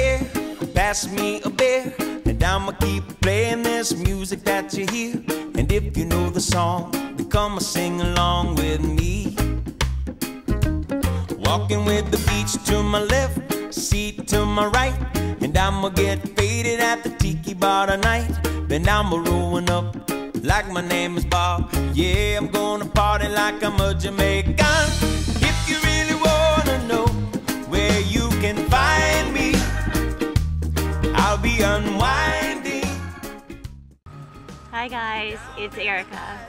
here, pass me a beer, and I'ma keep playing this music that you hear. And if you know the song, then come and sing along with me. Walking with the beach to my left, seat to my right, and I'ma get faded at the tiki bar tonight. Then I'ma rolling up like my name is Bob. Yeah, I'm gonna party like I'm a Jamaican. If you really wanna know where you can find me, I'll be unwinding. Hi guys, it's Erica,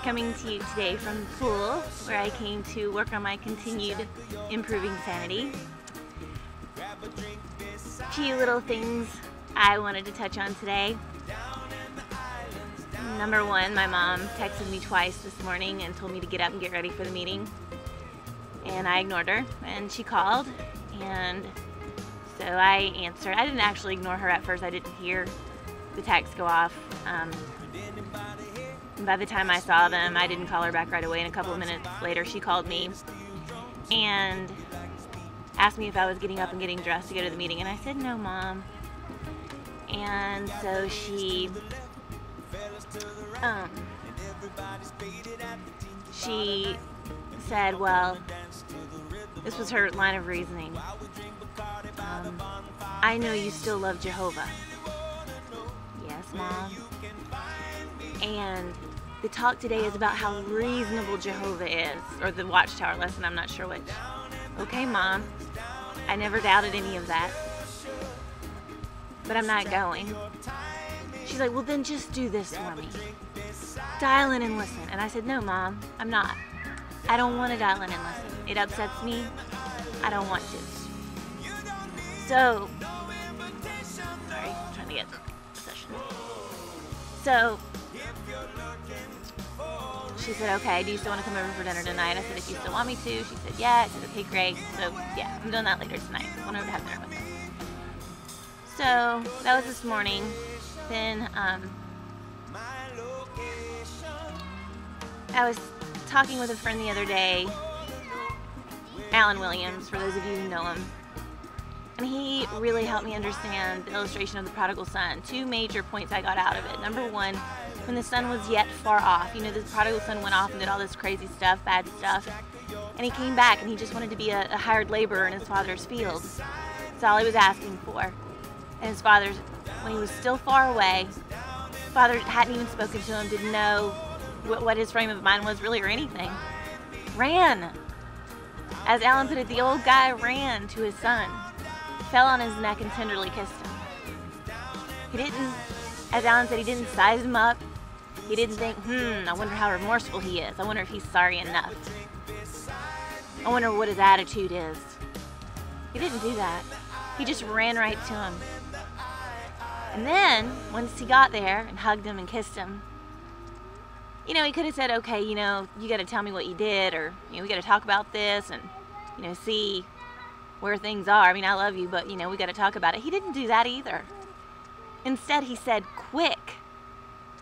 coming to you today from the pool where I came to work on my continued improving sanity. A few little things I wanted to touch on today. Number one, my mom texted me twice this morning and told me to get up and get ready for the meeting. And I ignored her, and she called, and so I answered. I didn't actually ignore her at first. I didn't hear the text go off. By the time I saw them, I didn't call her back right away, and a couple of minutes later she called me and asked me if I was getting up and getting dressed to go to the meeting, and I said, no, Mom. And so she said, well, this was her line of reasoning. I know you still love Jehovah. Yes, Mom. And the talk today is about how reasonable Jehovah is, or the Watchtower lesson, I'm not sure which. Okay, Mom, I never doubted any of that, but I'm not going. She's like, well, then just do this for me. Dial in and listen. And I said, no, Mom, I'm not. I don't want to dial in and listen. It upsets me. I don't want to. So, sorry, I'm trying to get a session. So, she said, okay, do you still want to come over for dinner tonight? I said, if you still want me to. She said, yeah. I said, okay, great. So, yeah, I'm doing that later tonight. I want over to have dinner with her. So, that was this morning. Then, I was talking with a friend the other day, Alan Williams, for those of you who know him, and he really helped me understand the illustration of the Prodigal Son. Two major points I got out of it. Number one, when the son was yet far off, you know, the Prodigal Son went off and did all this crazy stuff, bad stuff, and he came back and he just wanted to be a hired laborer in his father's fields. That's all he was asking for. And his father's, when he was still far away, father hadn't even spoken to him, didn't know what his frame of mind was really or anything. Ran. As Alan put it, the old guy ran to his son, fell on his neck and tenderly kissed him. He didn't, as Alan said, he didn't size him up. He didn't think, I wonder how remorseful he is. I wonder if he's sorry enough. I wonder what his attitude is. He didn't do that. He just ran right to him. And then, once he got there and hugged him and kissed him, you know, he could have said, okay, you know, you got to tell me what you did, or, you know, we got to talk about this and, you know, see where things are. I mean, I love you, but, you know, we got to talk about it. He didn't do that either. Instead, he said, quick,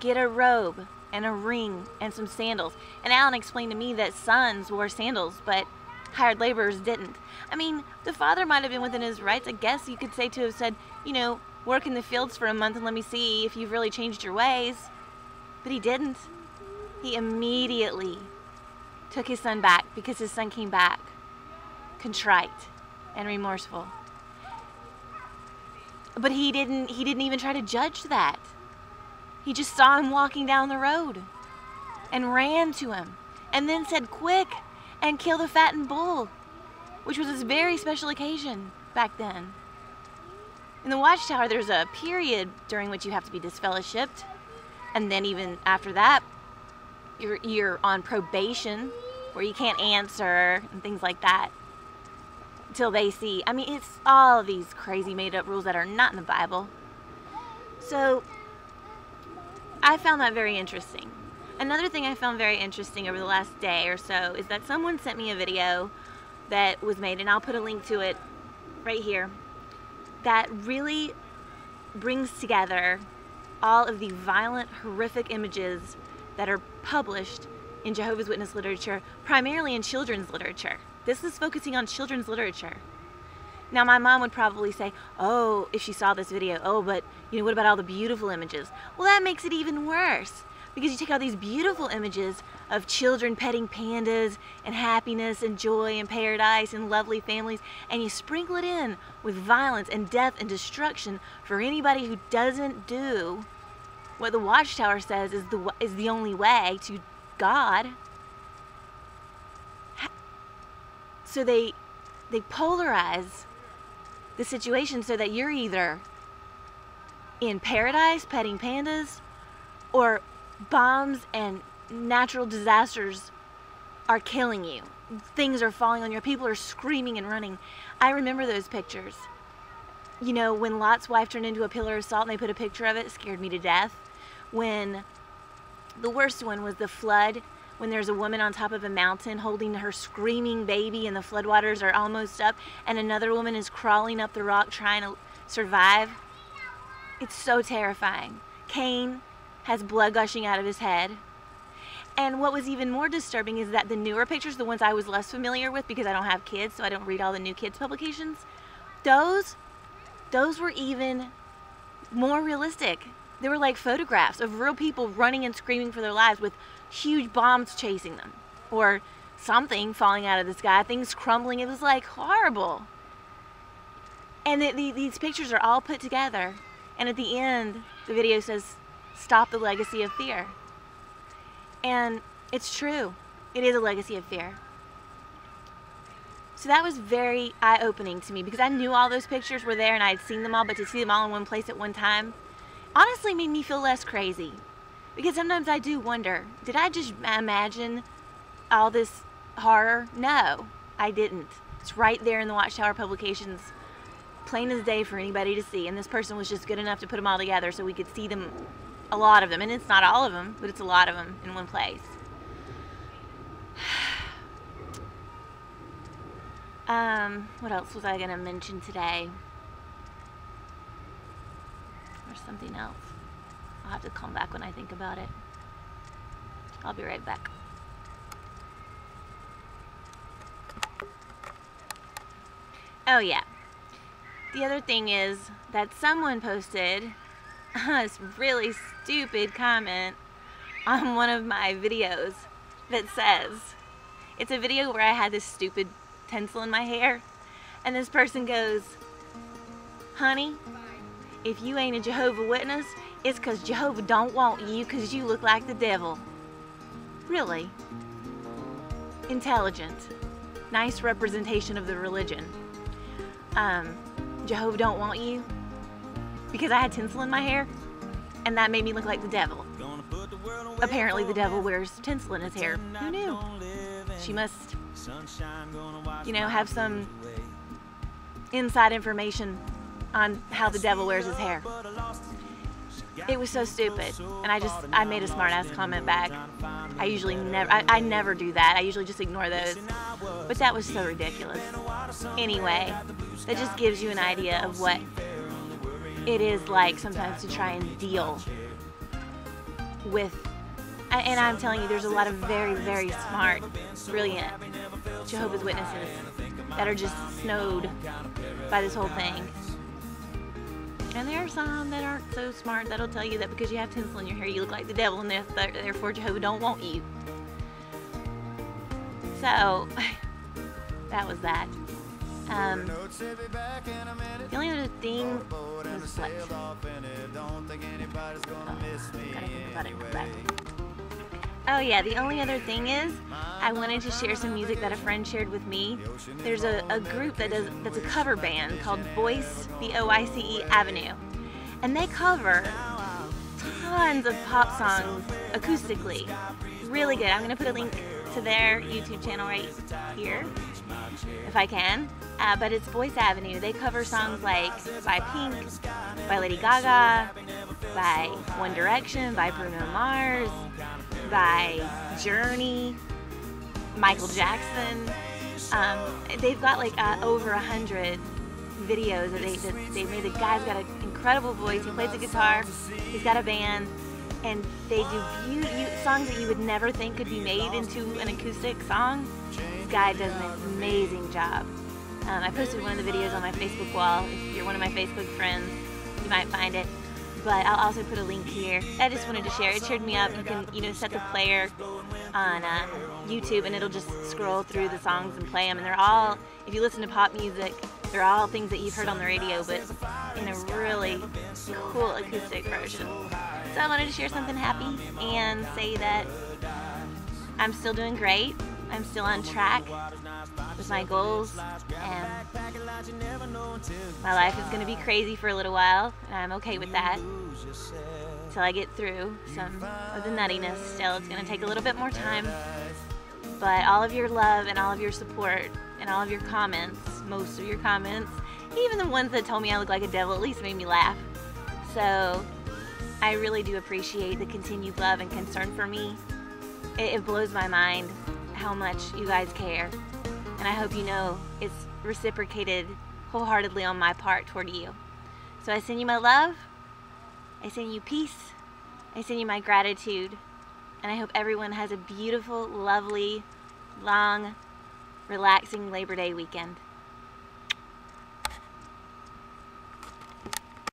get a robe and a ring and some sandals. And Alan explained to me that sons wore sandals, but hired laborers didn't. I mean, the father might have been within his rights. I guess you could say to have said, you know, work in the fields for a month and let me see if you've really changed your ways. But he didn't. He immediately took his son back because his son came back contrite and remorseful. But he didn't even try to judge that. He just saw him walking down the road and ran to him and then said, quick, and kill the fattened bull, which was a very special occasion back then. In the Watchtower, there's a period during which you have to be disfellowshipped, and then even after that, you're on probation, where you can't answer and things like that until they see. I mean, it's all of these crazy made-up rules that are not in the Bible. So I found that very interesting. Another thing I found very interesting over the last day or so is that someone sent me a video that was made, and I'll put a link to it right here, that really brings together all of the violent, horrific images that are published in Jehovah's Witness literature, primarily in children's literature. This is focusing on children's literature. Now, my mom would probably say, oh, if she saw this video, oh, but, you know, what about all the beautiful images? Well, that makes it even worse, because you take all these beautiful images of children petting pandas and happiness and joy and paradise and lovely families, and you sprinkle it in with violence and death and destruction for anybody who doesn't do what the Watchtower says is the only way to God. So they polarize the situation so that you're either in paradise petting pandas, or bombs and natural disasters are killing you. Things are falling on you. People are screaming and running. I remember those pictures. You know, when Lot's wife turned into a pillar of salt and they put a picture of it, it scared me to death. When the worst one was the flood, when there's a woman on top of a mountain holding her screaming baby and the floodwaters are almost up and another woman is crawling up the rock trying to survive. It's so terrifying. Cain has blood gushing out of his head. And what was even more disturbing is that the newer pictures, the ones I was less familiar with because I don't have kids, so I don't read all the new kids publications, those were even more realistic. They were like photographs of real people running and screaming for their lives with huge bombs chasing them, or something falling out of the sky, things crumbling. It was like horrible. And these pictures are all put together, and at the end the video says, "Stop the legacy of fear." And it's true. It is a legacy of fear. So that was very eye-opening to me, because I knew all those pictures were there and I had seen them all, but to see them all in one place at one time honestly made me feel less crazy. Because sometimes I do wonder, did I just imagine all this horror? No, I didn't. It's right there in the Watchtower publications, plain as day for anybody to see. And this person was just good enough to put them all together so we could see them, a lot of them. And it's not all of them, but it's a lot of them in one place. What else was I going to mention today? Or something else. I'll have to come back when I think about it. I'll be right back. Oh yeah. The other thing is that someone posted this really stupid comment on one of my videos that says, it's a video where I had this stupid tinsel in my hair, and this person goes, "Honey, if you ain't a Jehovah's Witness, it's because Jehovah don't want you because you look like the devil." Really? Intelligent. Nice representation of the religion. Jehovah don't want you because I had tinsel in my hair and that made me look like the devil. Apparently the devil wears tinsel in his hair. Who knew? She must, you know, have some inside information on how the devil wears his hair. It was so stupid, and I made a smart-ass comment back. I usually never do that. I usually just ignore those, but that was so ridiculous. Anyway, that just gives you an idea of what it is like sometimes to try and deal with, and I'm telling you, there's a lot of very, very smart, brilliant Jehovah's Witnesses that are just snowed by this whole thing. And there are some that aren't so smart that'll tell you that because you have tinsel in your hair you look like the devil and therefore Jehovah don't want you. So, that was that. The only other thing was what? Oh yeah, the only other thing is I wanted to share some music that a friend shared with me. There's a group that's a cover band called Voice, V-O-I-C-E Avenue. And they cover tons of pop songs acoustically. Really good. I'm going to put a link to their YouTube channel right here, if I can. But it's Voice Avenue. They cover songs like by Pink, by Lady Gaga, by One Direction, by Bruno Mars, by Journey, Michael Jackson. They've got like over 100 videos that they've made. The guy's got an incredible voice. He plays the guitar. He's got a band, and they do songs that you would never think could be made into an acoustic song. This guy does an amazing job. I posted one of the videos on my Facebook wall. If you're one of my Facebook friends, you might find it. But I'll also put a link here. I just wanted to share. It cheered me up. You can, set the player on YouTube, and it'll just scroll through the songs and play them. And they're all, if you listen to pop music, they're all things that you've heard on the radio, but in a really cool acoustic version. So I wanted to share something happy and say that I'm still doing great. I'm still on track with my goals, and my life is going to be crazy for a little while, and I'm okay with that until I get through some of the nuttiness. Still, it's going to take a little bit more time, but all of your love and all of your support and all of your comments, most of your comments, even the ones that told me I look like a devil, at least made me laugh. So I really do appreciate the continued love and concern for me. It blows my mind how much you guys care, and I hope you know it's reciprocated wholeheartedly on my part toward you. So I send you my love, I send you peace, I send you my gratitude, and I hope everyone has a beautiful, lovely, long, relaxing Labor Day weekend.